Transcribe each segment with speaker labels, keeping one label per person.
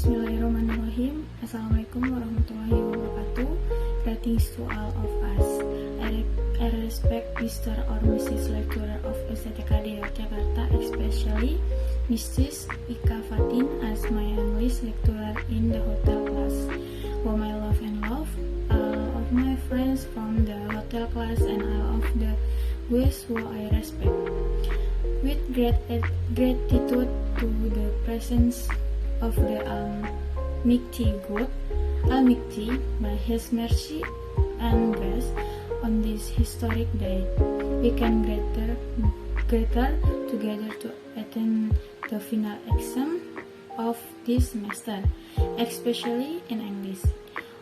Speaker 1: Bismillahirrahmanirrahim. Assalamualaikum warahmatullahi wabarakatuh. Greetings to all of us. I respect Mr. or Mrs. Lecturer of STTK di Yogyakarta, especially Mrs. Ika Fatin as my English lecturer in the hotel class, whom I love and love, all of my friends from the hotel class and all of the guests who I respect. With great gratitude to the presence of the Almighty God, by His mercy and grace, on this historic day, we can gather together to attend the final exam of this semester, especially in English.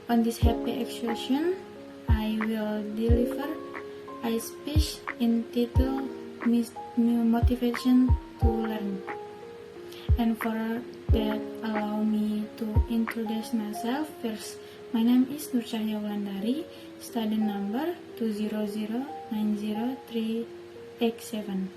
Speaker 1: On this happy occasion, I will deliver a speech entitled Motivation to Learn. And for that, allow me to introduce myself first. My name is Nur Cahya Wulandari, student number 200903887.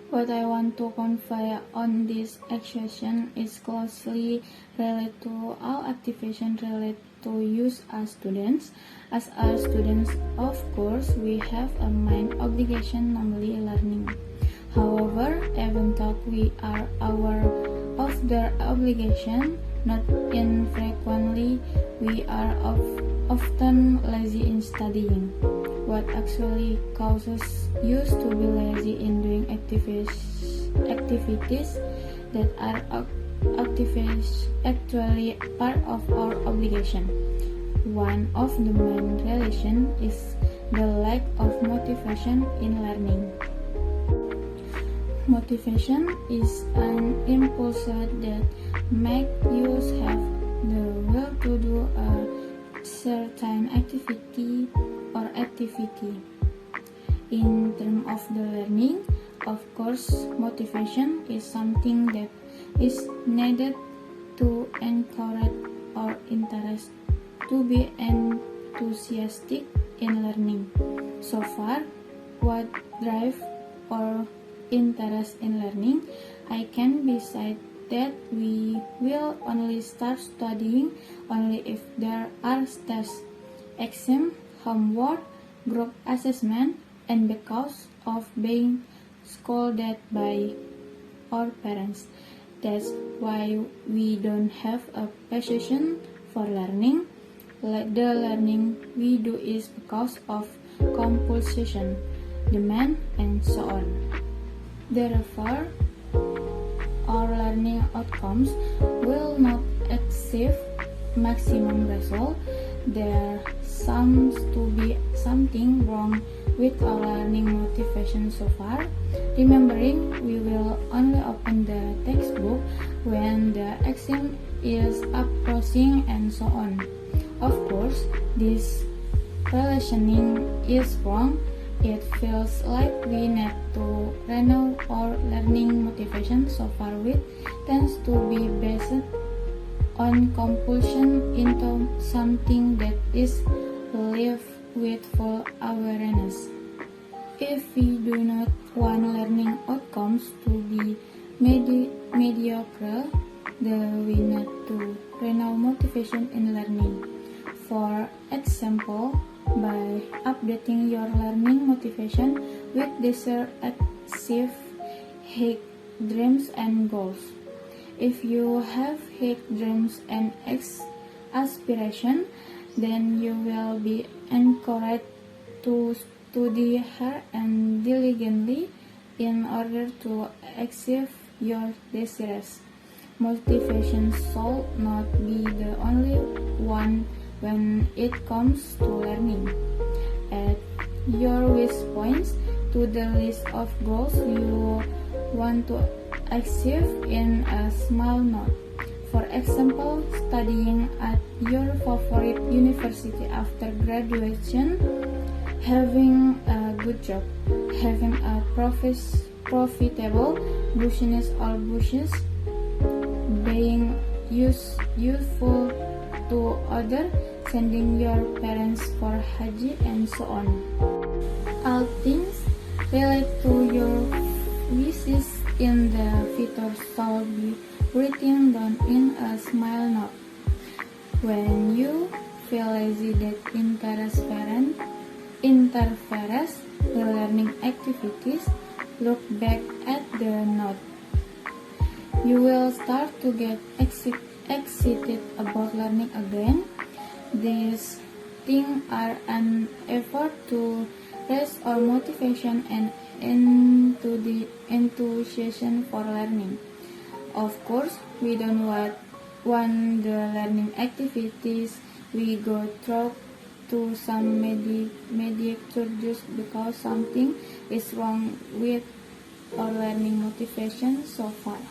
Speaker 1: What I want to convey on this occasion is closely related to all activities related to use as students. As our students, of course, we have a main obligation, namely learning. However, even though we are aware of their obligation, not infrequently we are often lazy in studying. What actually causes us to be lazy in doing activities that are actually part of our obligation? One of the main reasons is the lack of motivation in learning. Motivation is an impulse that makes you have the will to do a certain activity. In terms of the learning, of course, motivation is something that is needed to encourage our interest, to be enthusiastic in learning. So far, what drives our interest in learning, I can decide that we will only start studying only if there are tests, exam, homework, group assessment, and because of being scolded by our parents. That's why we don't have a passion for learning. The learning we do is because of compulsion, demand, and so on. Therefore, our learning outcomes will not achieve maximum result. There seems to be something wrong with our learning motivation so far. Remembering, we will only open the textbook when the exam is approaching and so on. Of course, this reasoning is wrong. It feels like we need to renew our learning motivation so far, which tends to be based on compulsion into something that is lived with full awareness. If we do not want learning outcomes to be mediocre, then we need to renew motivation in learning. For example, by updating your learning motivation with desired achieve high dreams and goals. If you have high dreams and aspiration, then you will be encouraged to study hard and diligently in order to achieve your desires. Motivation should not be the only one when it comes to learning. Add your wish points to the list of goals you want to achieve in a small note. For example, studying at your favorite university after graduation, having a good job, having a profitable business or business, being useful to others, sending your parents for Haji, and so on. All things related to your wishes in the future shall be written down in a smile note. When you feel lazy that interferes the learning activities, look back at the note. You will start to get excited about learning again. These things are an effort to raise our motivation and enthusiasm for learning. Of course, we don't want the learning activities we go through to some mediocre just because something is wrong with our learning motivation so far.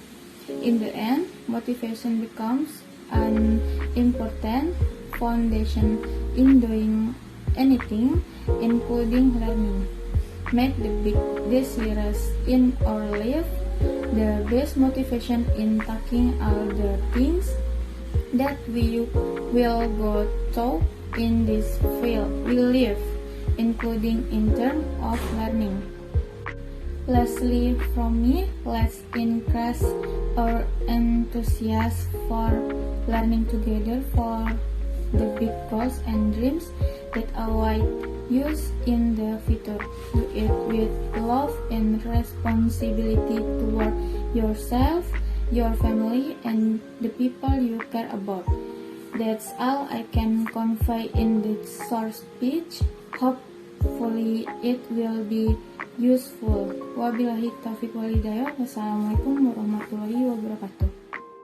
Speaker 1: In the end, motivation becomes an important foundation in doing anything, including learning. Make the big decisions in our life the best motivation in taking all the things that we will go through in this field we live, including in terms of learning. Lastly, from me, let's increase our enthusiasm for learning together for the big goals and dreams that await us in the future. Do it with love and responsibility toward yourself, your family, and the people you care about. That's all I can convey in this short speech. Hopefully it will be useful. Wabillahi taufiq wal hidayah. Wassalamualaikum warahmatullahi wabarakatuh.